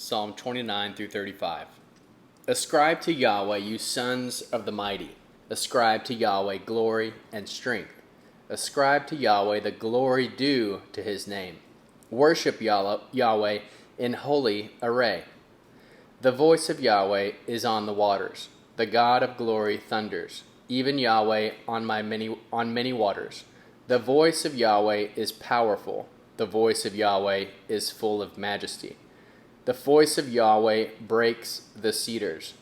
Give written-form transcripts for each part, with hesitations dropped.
Psalm 29 through 35. Ascribe to Yahweh, you sons of the mighty. Ascribe to Yahweh glory and strength. Ascribe to Yahweh the glory due to his name. Worship Yahweh in holy array. The voice of Yahweh is on the waters. The God of glory thunders. Even Yahweh on many waters. The voice of Yahweh is powerful. The voice of Yahweh is full of majesty. The voice of Yahweh breaks the cedars.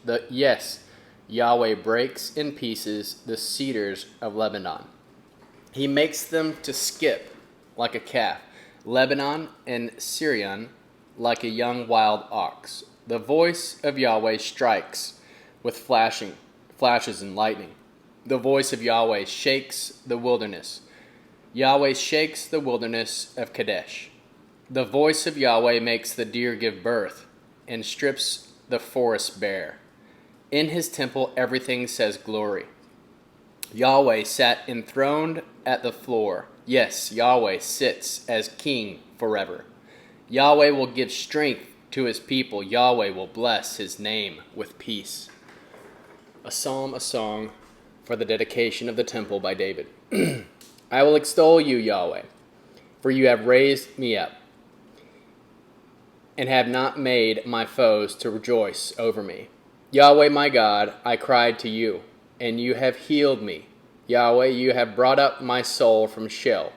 Yahweh breaks in pieces the cedars of Lebanon. He makes them to skip like a calf, Lebanon and Syrian like a young wild ox. The voice of Yahweh strikes with flashes and lightning. The voice of Yahweh shakes the wilderness. Yahweh shakes the wilderness of Kadesh. The voice of Yahweh makes the deer give birth and strips the forest bare. In his temple everything says glory. Yahweh sat enthroned at the floor. Yes, Yahweh sits as king forever. Yahweh will give strength to his people. Yahweh will bless his name with peace. A psalm, a song for the dedication of the temple by David. I will extol you, Yahweh, for you have raised me up and have not made my foes to rejoice over me. Yahweh, my God, I cried to you, and you have healed me. Yahweh, you have brought up my soul from Sheol.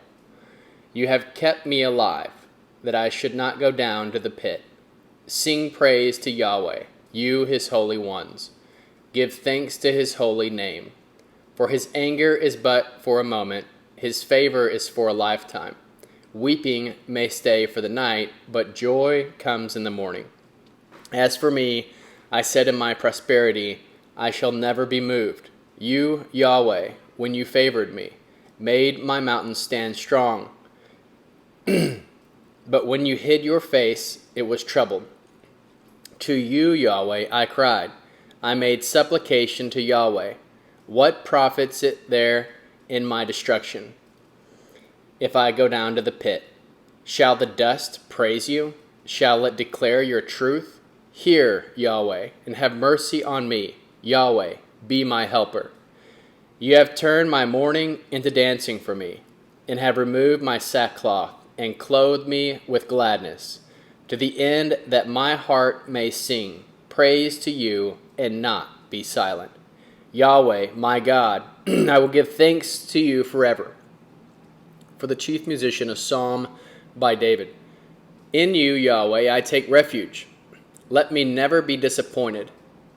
You have kept me alive, that I should not go down to the pit. Sing praise to Yahweh, you his holy ones. Give thanks to his holy name. For his anger is but for a moment, his favor is for a lifetime. Weeping may stay for the night, but joy comes in the morning. As for me, I said in my prosperity, I shall never be moved. You, Yahweh, when you favored me, made my mountain stand strong. But when you hid your face, it was troubled. To you, Yahweh, I cried. I made supplication to Yahweh. What profits it there in my destruction, if I go down to the pit? Shall the dust praise you? Shall it declare your truth? Hear, Yahweh, and have mercy on me. Yahweh, be my helper. You have turned my mourning into dancing for me, and have removed my sackcloth, and clothed me with gladness, to the end that my heart may sing praise to you and not be silent. Yahweh, my God, I will give thanks to you forever. For the chief musician, a psalm by David. In you, Yahweh, I take refuge. Let me never be disappointed.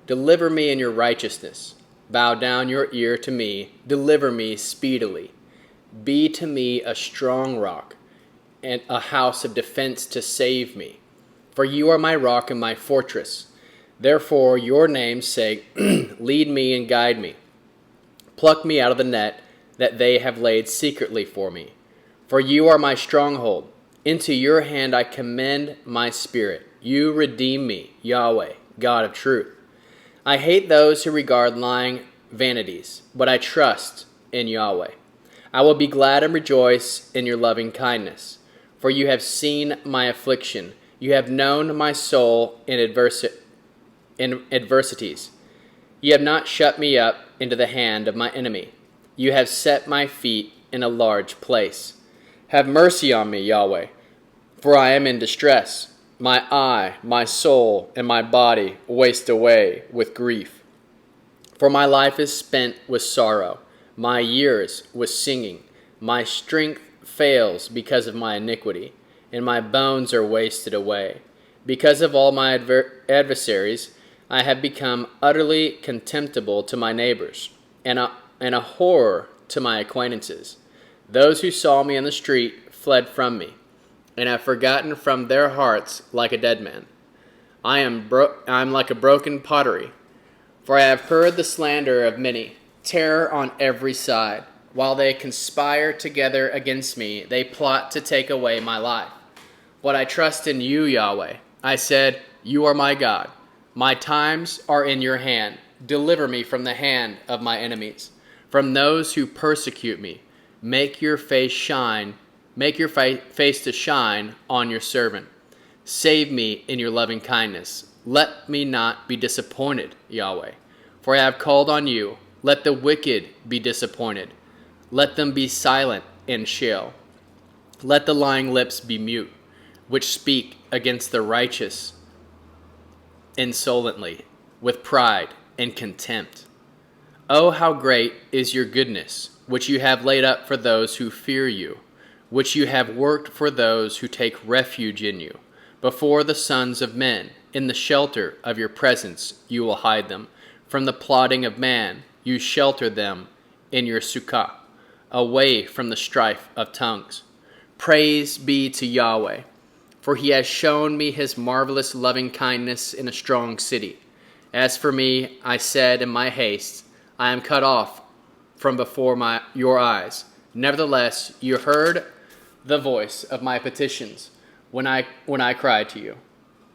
Deliver me in your righteousness. Bow down your ear to me. Deliver me speedily. Be to me a strong rock and a house of defense to save me. For you are my rock and my fortress. Therefore, your name's sake, lead me and guide me. Pluck me out of the net that they have laid secretly for me. For you are my stronghold. Into your hand I commend my spirit. You redeem me, Yahweh, God of truth. I hate those who regard lying vanities, but I trust in Yahweh. I will be glad and rejoice in your loving kindness. For you have seen my affliction. You have known my soul in adversities. You have not shut me up into the hand of my enemy. You have set my feet in a large place. Have mercy on me, Yahweh, for I am in distress. My eye, my soul, and my body waste away with grief. For my life is spent with sorrow, my years with singing. My strength fails because of my iniquity, and my bones are wasted away. Because of all my adversaries, I have become utterly contemptible to my neighbors, and a horror to my acquaintances. Those who saw me in the street fled from me, and have forgotten from their hearts like a dead man. I am like a broken pottery, for I have heard the slander of many, terror on every side. While they conspire together against me, they plot to take away my life. But I trust in you, Yahweh. I said, you are my God. My times are in your hand. Deliver me from the hand of my enemies, from those who persecute me. Make your face to shine on your servant. Save me in your loving kindness. Let me not be disappointed, Yahweh. For I have called on you. Let the wicked be disappointed. Let them be silent in Sheol. Let the lying lips be mute, which speak against the righteous insolently, with pride and contempt. Oh, how great is your goodness, which you have laid up for those who fear you, which you have worked for those who take refuge in you. Before the sons of men, in the shelter of your presence, you will hide them. From the plotting of man, you shelter them in your sukkah, away from the strife of tongues. Praise be to Yahweh, for he has shown me his marvelous loving kindness in a strong city. As for me, I said in my haste, I am cut off from before your eyes. Nevertheless, you heard the voice of my petitions when I cried to you.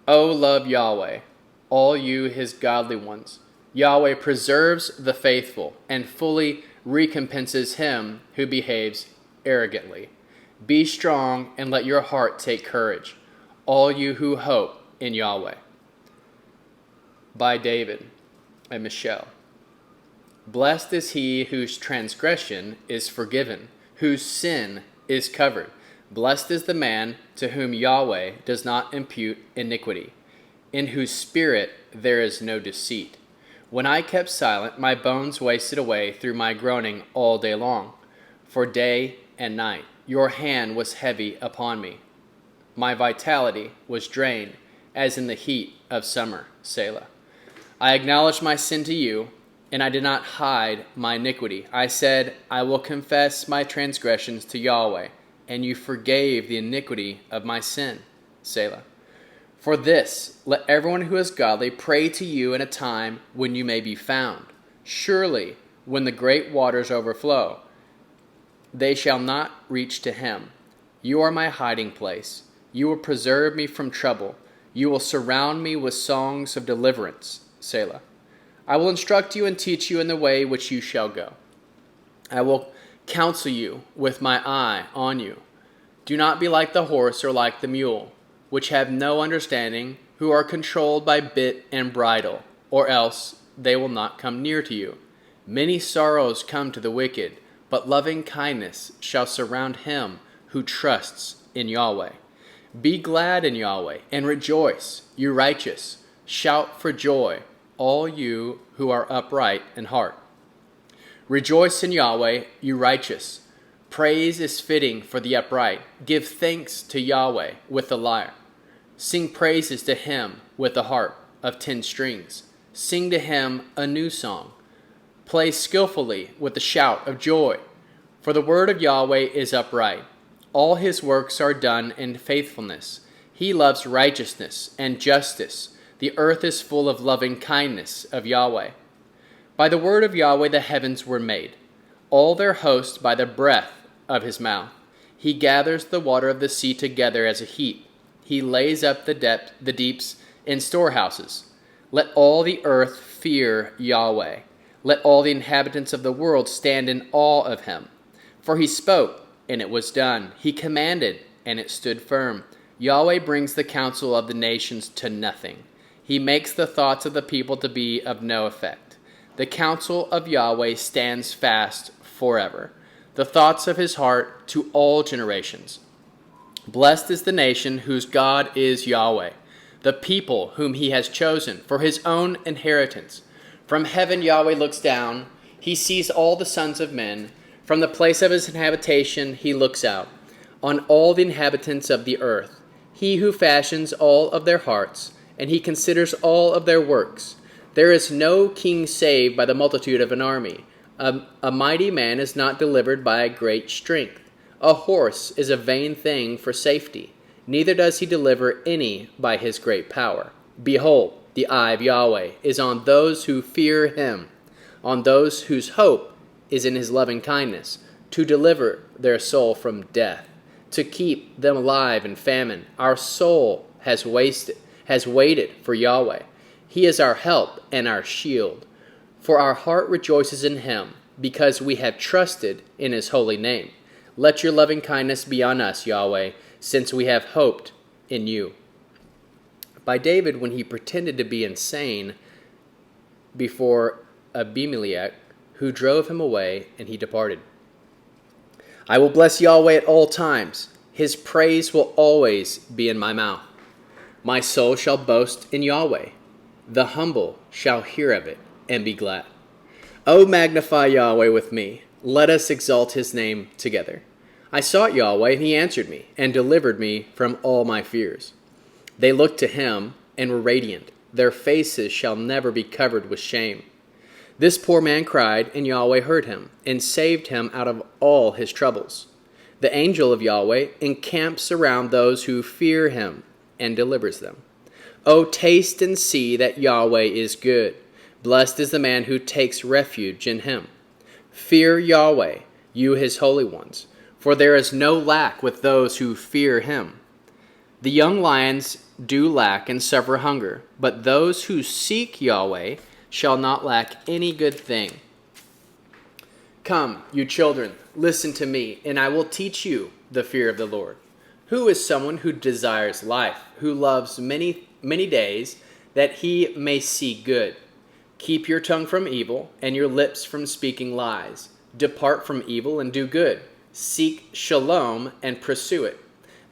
O love Yahweh, all you his godly ones. Yahweh preserves the faithful and fully recompenses him who behaves arrogantly. Be strong and let your heart take courage, all you who hope in Yahweh. By David and Michelle. Blessed is he whose transgression is forgiven, whose sin is covered. Blessed is the man to whom Yahweh does not impute iniquity, in whose spirit there is no deceit. When I kept silent, my bones wasted away through my groaning all day long. For day and night your hand was heavy upon me. My vitality was drained as in the heat of summer. Selah. I acknowledged my sin to you, and I did not hide my iniquity. I said, I will confess my transgressions to Yahweh, and you forgave the iniquity of my sin. Selah. For this, let everyone who is godly pray to you in a time when you may be found. Surely, when the great waters overflow, they shall not reach to him. You are my hiding place. You will preserve me from trouble. You will surround me with songs of deliverance. Selah. I will instruct you and teach you in the way which you shall go. I will counsel you with my eye on you. Do not be like the horse or like the mule, which have no understanding, who are controlled by bit and bridle, or else they will not come near to you. Many sorrows come to the wicked, but loving kindness shall surround him who trusts in Yahweh. Be glad in Yahweh and rejoice, you righteous. Shout for joy, all you who are upright in heart. Rejoice in Yahweh, you righteous. Praise is fitting for the upright. Give thanks to Yahweh with the lyre. Sing praises to him with the harp of 10 strings. Sing to him a new song. Play skillfully with the shout of joy. For the word of Yahweh is upright. All his works are done in faithfulness. He loves righteousness and justice. The earth is full of loving kindness of Yahweh. By the word of Yahweh the heavens were made, all their host by the breath of his mouth. He gathers the water of the sea together as a heap. He lays up the deeps in storehouses. Let all the earth fear Yahweh. Let all the inhabitants of the world stand in awe of him. For he spoke, and it was done. He commanded, and it stood firm. Yahweh brings the counsel of the nations to nothing. He makes the thoughts of the people to be of no effect. The counsel of Yahweh stands fast forever, the thoughts of his heart to all generations. Blessed is the nation whose God is Yahweh, the people whom he has chosen for his own inheritance. From heaven Yahweh looks down. He sees all the sons of men. From the place of his habitation he looks out on all the inhabitants of the earth. He who fashions all of their hearts, and he considers all of their works. There is no king saved by the multitude of an army. A mighty man is not delivered by a great strength. A horse is a vain thing for safety. Neither does he deliver any by his great power. Behold, the eye of Yahweh is on those who fear him, on those whose hope is in his loving kindness, to deliver their soul from death, to keep them alive in famine. Our soul has waited for Yahweh. He is our help and our shield. For our heart rejoices in him, because we have trusted in his holy name. Let your loving kindness be on us, Yahweh, since we have hoped in you. by David when he pretended to be insane before Abimelech, who drove him away, and he departed. I will bless Yahweh at all times. His praise will always be in my mouth. My soul shall boast in Yahweh. The humble shall hear of it and be glad. O magnify Yahweh with me. Let us exalt his name together. I sought Yahweh, and he answered me and delivered me from all my fears. They looked to him and were radiant. Their faces shall never be covered with shame. This poor man cried, and Yahweh heard him and saved him out of all his troubles. The angel of Yahweh encamps around those who fear him and delivers them. O taste and see that Yahweh is good. Blessed is the man who takes refuge in him. Fear Yahweh, you his holy ones, for there is no lack with those who fear him. The young lions do lack and suffer hunger, but those who seek Yahweh shall not lack any good thing. Come, you children, listen to me, and I will teach you the fear of the Lord. Who is someone who desires life, who loves many days, that he may see good? Keep your tongue from evil, and your lips from speaking lies. Depart from evil and do good. Seek shalom and pursue it.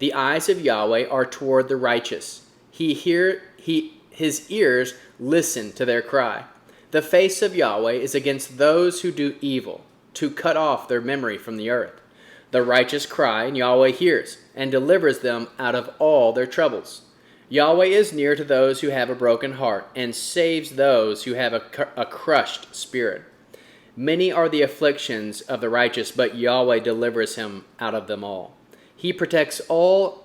The eyes of Yahweh are toward the righteous. His ears listen to their cry. The face of Yahweh is against those who do evil, to cut off their memory from the earth. The righteous cry, and Yahweh hears, and delivers them out of all their troubles. Yahweh is near to those who have a broken heart, and saves those who have a crushed spirit. Many are the afflictions of the righteous, but Yahweh delivers him out of them all. He protects all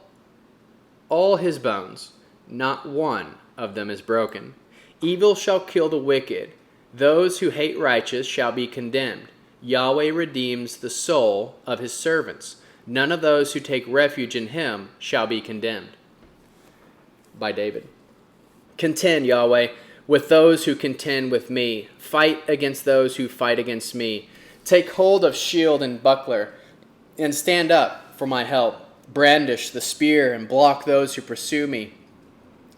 his bones. Not one of them is broken. Evil shall kill the wicked. Those who hate righteous shall be condemned. Yahweh redeems the soul of his servants. None of those who take refuge in him shall be condemned. By David. Contend, Yahweh, with those who contend with me. Fight against those who fight against me. Take hold of shield and buckler, and stand up for my help. Brandish the spear and block those who pursue me.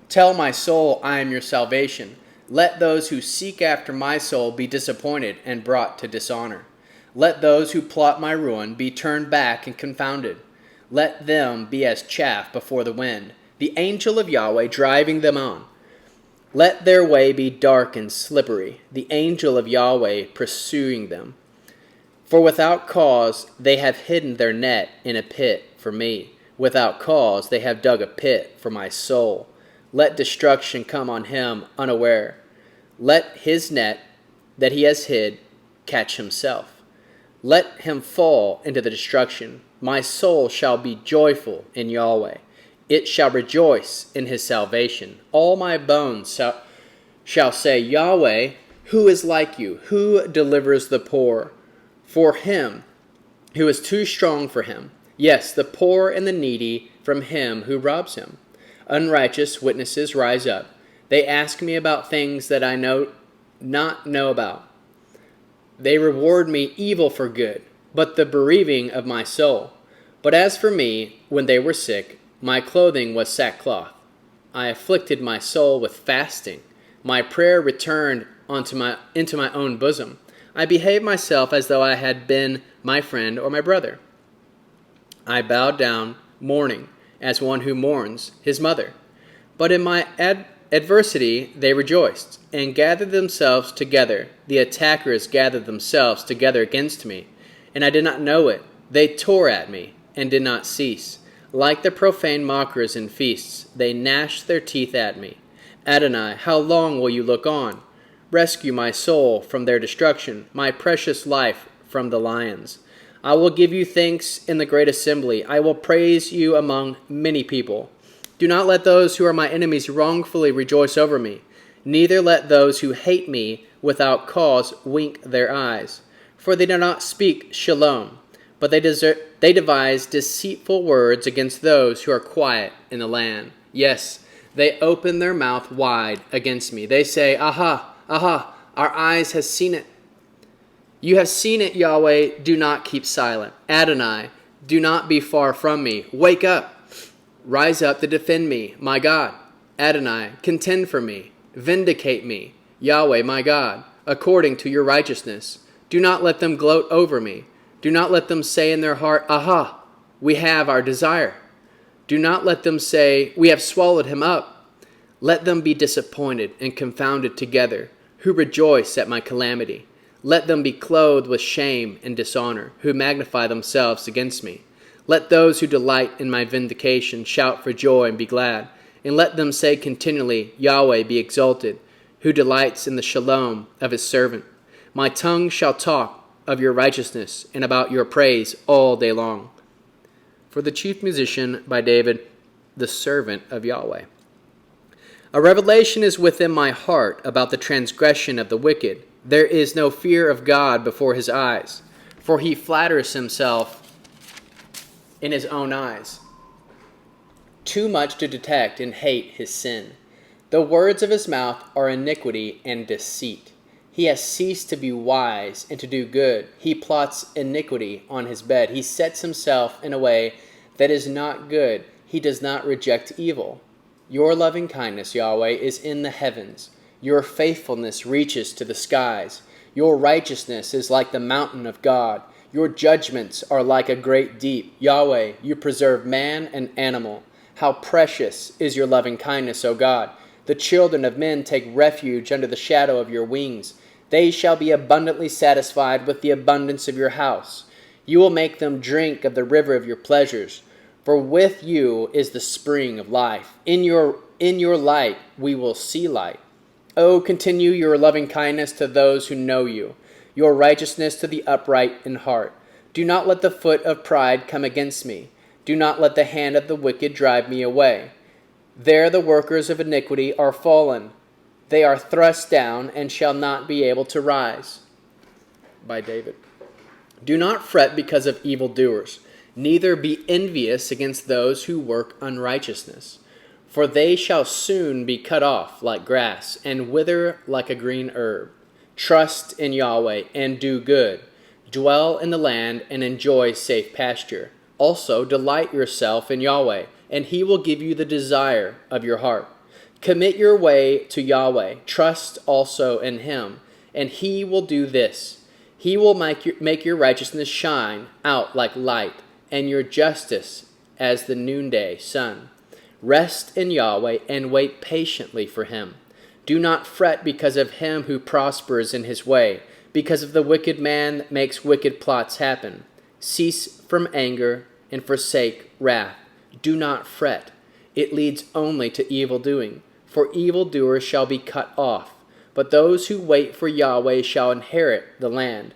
Tell my soul, I am your salvation. Let those who seek after my soul be disappointed and brought to dishonor. Let those who plot my ruin be turned back and confounded. Let them be as chaff before the wind, the angel of Yahweh driving them on. Let their way be dark and slippery, the angel of Yahweh pursuing them. For without cause they have hidden their net in a pit for me. Without cause they have dug a pit for my soul. Let destruction come on him unaware. Let his net that he has hid catch himself. Let him fall into the destruction. My soul shall be joyful in Yahweh. It shall rejoice in his salvation. All my bones shall say, Yahweh, who is like you? Who delivers the poor? For him who is too strong for him. Yes, the poor and the needy from him who robs him. Unrighteous witnesses rise up. They ask me about things that I not know about. They reward me evil for good, but the bereaving of my soul. But as for me, when they were sick, my clothing was sackcloth. I afflicted my soul with fasting. My prayer returned into my own bosom. I behaved myself as though I had been my friend or my brother. I bowed down, mourning, as one who mourns his mother. But in my adversity they rejoiced, and gathered themselves together. The attackers gathered themselves together against me, and I did not know it. They tore at me, and did not cease. Like the profane mockers in feasts, they gnashed their teeth at me. Adonai, how long will you look on? Rescue my soul from their destruction, my precious life from the lions. I will give you thanks in the great assembly. I will praise you among many people. Do not let those who are my enemies wrongfully rejoice over me. Neither let those who hate me without cause wink their eyes. For they do not speak shalom, but they devise deceitful words against those who are quiet in the land. Yes, they open their mouth wide against me. They say, Aha, aha, our eyes have seen it. You have seen it, Yahweh, do not keep silent. Adonai, do not be far from me. Wake up, rise up to defend me, my God. Adonai, contend for me. Vindicate me, Yahweh my God, according to your righteousness. Do not let them gloat over me. Do not let them say in their heart, Aha, we have our desire. Do not let them say, We have swallowed him up. Let them be disappointed and confounded together, who rejoice at my calamity. Let them be clothed with shame and dishonor, who magnify themselves against me. Let those who delight in my vindication shout for joy and be glad. And let them say continually, Yahweh be exalted, who delights in the shalom of his servant. My tongue shall talk of your righteousness and about your praise all day long. For the chief musician by David, the servant of Yahweh. A revelation is within my heart about the transgression of the wicked. There is no fear of God before his eyes, for he flatters himself in his own eyes. Too much to detect and hate his sin. The words of his mouth are iniquity and deceit. He has ceased to be wise and to do good. He plots iniquity on his bed. He sets himself in a way that is not good. He does not reject evil. Your loving kindness, Yahweh, is in the heavens. Your faithfulness reaches to the skies. Your righteousness is like the mountain of God. Your judgments are like a great deep. Yahweh, you preserve man and animal. How precious is your loving kindness, O God! The children of men take refuge under the shadow of your wings. They shall be abundantly satisfied with the abundance of your house. You will make them drink of the river of your pleasures. For with you is the spring of life. In your light we will see light. Oh, continue your loving kindness to those who know you, your righteousness to the upright in heart. Do not let the foot of pride come against me. Do not let the hand of the wicked drive me away. There the workers of iniquity are fallen. They are thrust down and shall not be able to rise. By David. Do not fret because of evildoers, neither be envious against those who work unrighteousness. For they shall soon be cut off like grass, and wither like a green herb. Trust in Yahweh and do good. Dwell in the land and enjoy safe pasture. Also delight yourself in Yahweh, and he will give you the desire of your heart. Commit your way to Yahweh. Trust also in him, and he will do this. He will make your righteousness shine out like light, and your justice as the noonday sun. Rest in Yahweh and wait patiently for him. Do not fret because of him who prospers in his way, because of the wicked man that makes wicked plots happen. Cease from anger and forsake wrath. Do not fret. It leads only to evil doing. For evildoers shall be cut off, but those who wait for Yahweh shall inherit the land.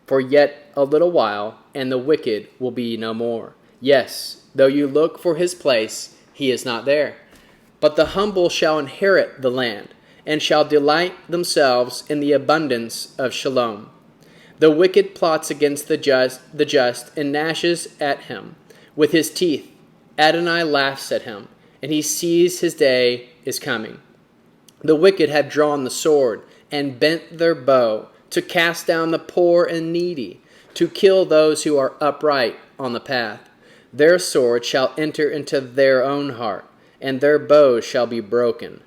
For yet a little while, and the wicked will be no more. Yes, though you look for his place, he is not there. But the humble shall inherit the land, and shall delight themselves in the abundance of shalom. The wicked plots against the just, and gnashes at him with his teeth. Adonai laughs at him, and he sees his day is coming. The wicked have drawn the sword, and bent their bow, to cast down the poor and needy, to kill those who are upright on the path. Their sword shall enter into their own heart, and their bows shall be broken.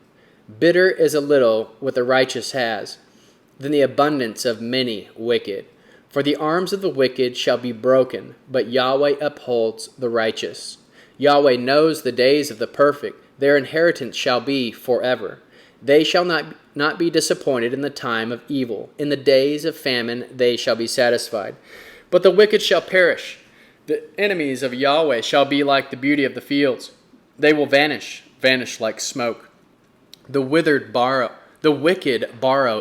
Bitter is a little what the righteous has, than the abundance of many wicked. For the arms of the wicked shall be broken, but Yahweh upholds the righteous. Yahweh knows the days of the perfect. Their inheritance shall be forever. They shall not be disappointed in the time of evil. In the days of famine they shall be satisfied. But the wicked shall perish. The enemies of Yahweh shall be like the beauty of the fields. They will vanish like smoke. The wicked borrow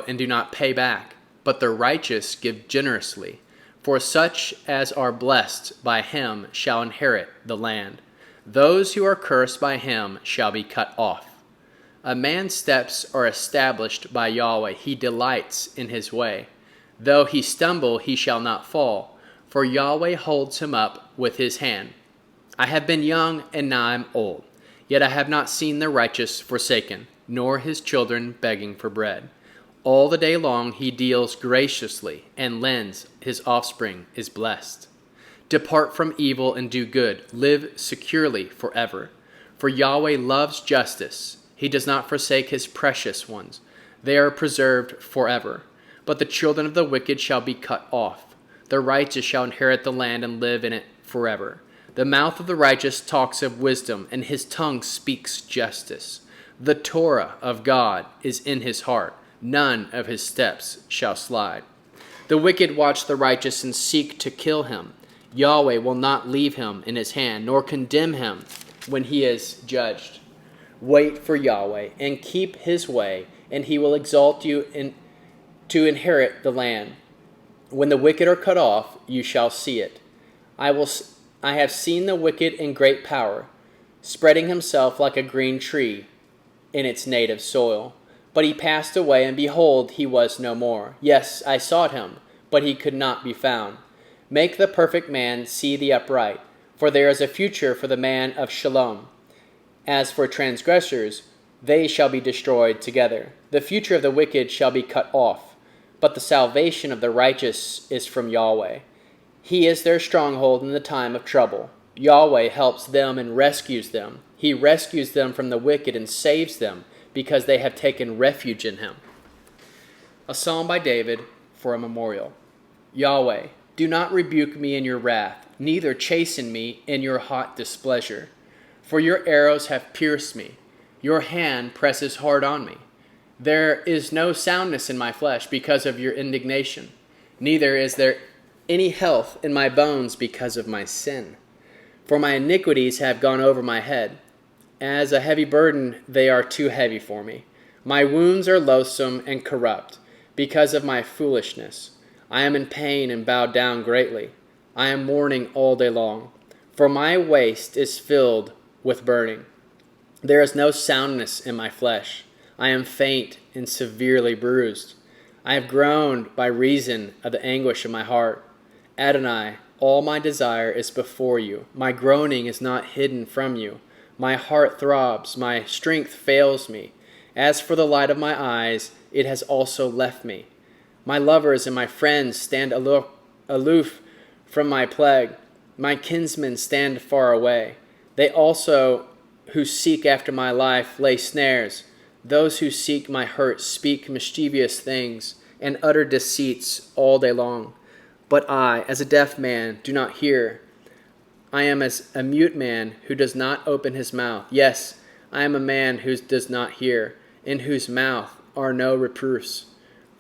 and do not pay back, but the righteous give generously. For such as are blessed by him shall inherit the land. Those who are cursed by him shall be cut off. A man's steps are established by Yahweh. He delights in his way. Though he stumble, he shall not fall, for Yahweh holds him up with his hand. I have been young, and now I am old, yet I have not seen the righteous forsaken, nor his children begging for bread. All the day long he deals graciously, and lends, his offspring is blessed. Depart from evil and do good. Live securely forever. For Yahweh loves justice. He does not forsake his precious ones. They are preserved forever. But the children of the wicked shall be cut off. The righteous shall inherit the land and live in it forever. The mouth of the righteous talks of wisdom, and his tongue speaks justice. The Torah of God is in his heart. None of his steps shall slide. The wicked watch the righteous and seek to kill him. Yahweh will not leave him in his hand, nor condemn him when he is judged. Wait for Yahweh and keep his way, and he will exalt you to inherit the land. When the wicked are cut off, you shall see it. I have seen the wicked in great power, spreading himself like a green tree in its native soil. But he passed away, and behold, he was no more. Yes, I sought him, but he could not be found. Make the perfect man see the upright, for there is a future for the man of Shalom. As for transgressors, they shall be destroyed together. The future of the wicked shall be cut off, but the salvation of the righteous is from Yahweh. He is their stronghold in the time of trouble. Yahweh helps them and rescues them. He rescues them from the wicked and saves them, because they have taken refuge in him. A psalm by David for a memorial. Yahweh, do not rebuke me in your wrath, neither chasten me in your hot displeasure. For your arrows have pierced me. Your hand presses hard on me. There is no soundness in my flesh because of your indignation, neither is there any health in my bones because of my sin. For my iniquities have gone over my head. As a heavy burden, they are too heavy for me. My wounds are loathsome and corrupt because of my foolishness. I am in pain and bowed down greatly. I am mourning all day long, for my waist is filled with burning. There is no soundness in my flesh. I am faint and severely bruised. I have groaned by reason of the anguish of my heart. Adonai, all my desire is before you. My groaning is not hidden from you. My heart throbs, my strength fails me. As for the light of my eyes, it has also left me. My lovers and my friends stand aloof from my plague. My kinsmen stand far away. They also who seek after my life lay snares. Those who seek my hurt speak mischievous things and utter deceits all day long. But I, as a deaf man, do not hear. I am as a mute man who does not open his mouth. Yes, I am a man who does not hear, in whose mouth are no reproofs.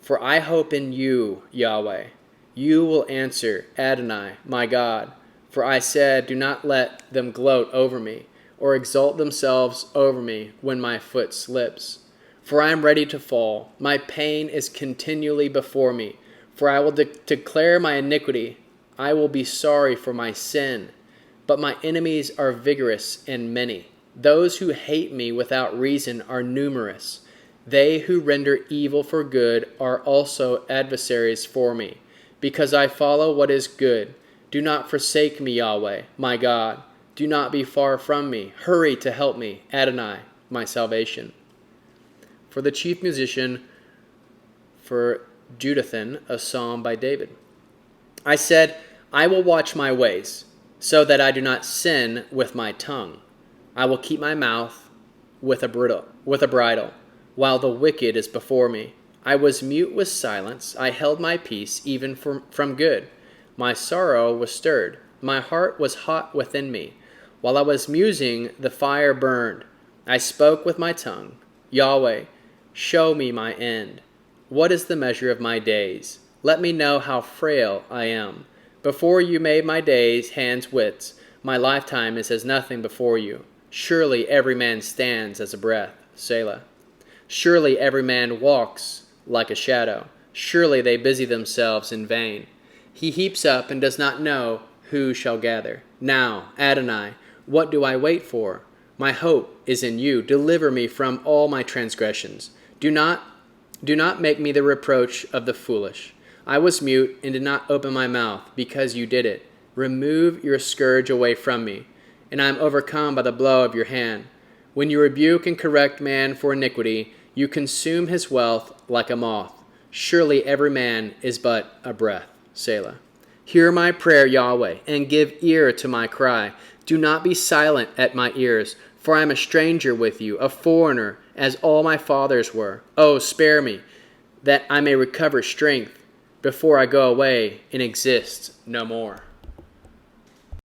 For I hope in you, Yahweh. You will answer, Adonai, my God. For I said, do not let them gloat over me, or exalt themselves over me when my foot slips. For I am ready to fall. My pain is continually before me. For I will declare my iniquity. I will be sorry for my sin. But my enemies are vigorous and many. Those who hate me without reason are numerous. They who render evil for good are also adversaries for me, because I follow what is good. Do not forsake me, Yahweh, my God. Do not be far from me. Hurry to help me, Adonai, my salvation. For the chief musician, for Jeduthun, a psalm by David. I said, I will watch my ways, so that I do not sin with my tongue. I will keep my mouth with a bridle, while the wicked is before me. I was mute with silence. I held my peace even from good. My sorrow was stirred. My heart was hot within me. While I was musing, the fire burned. I spoke with my tongue. Yahweh, show me my end. What is the measure of my days? Let me know how frail I am. Before you made my days hands wits, my lifetime is as nothing before you. Surely every man stands as a breath. Selah. Surely every man walks like a shadow. Surely they busy themselves in vain. He heaps up and does not know who shall gather. Now, Adonai, what do I wait for? My hope is in you. Deliver me from all my transgressions. Do not make me the reproach of the foolish. I was mute and did not open my mouth, because you did it. Remove your scourge away from me, and I am overcome by the blow of your hand. When you rebuke and correct man for iniquity, you consume his wealth like a moth. Surely every man is but a breath. Selah. Hear my prayer, Yahweh, and give ear to my cry. Do not be silent at my ears, for I am a stranger with you, a foreigner as all my fathers were. Oh, spare me, that I may recover strength before I go away and exist no more.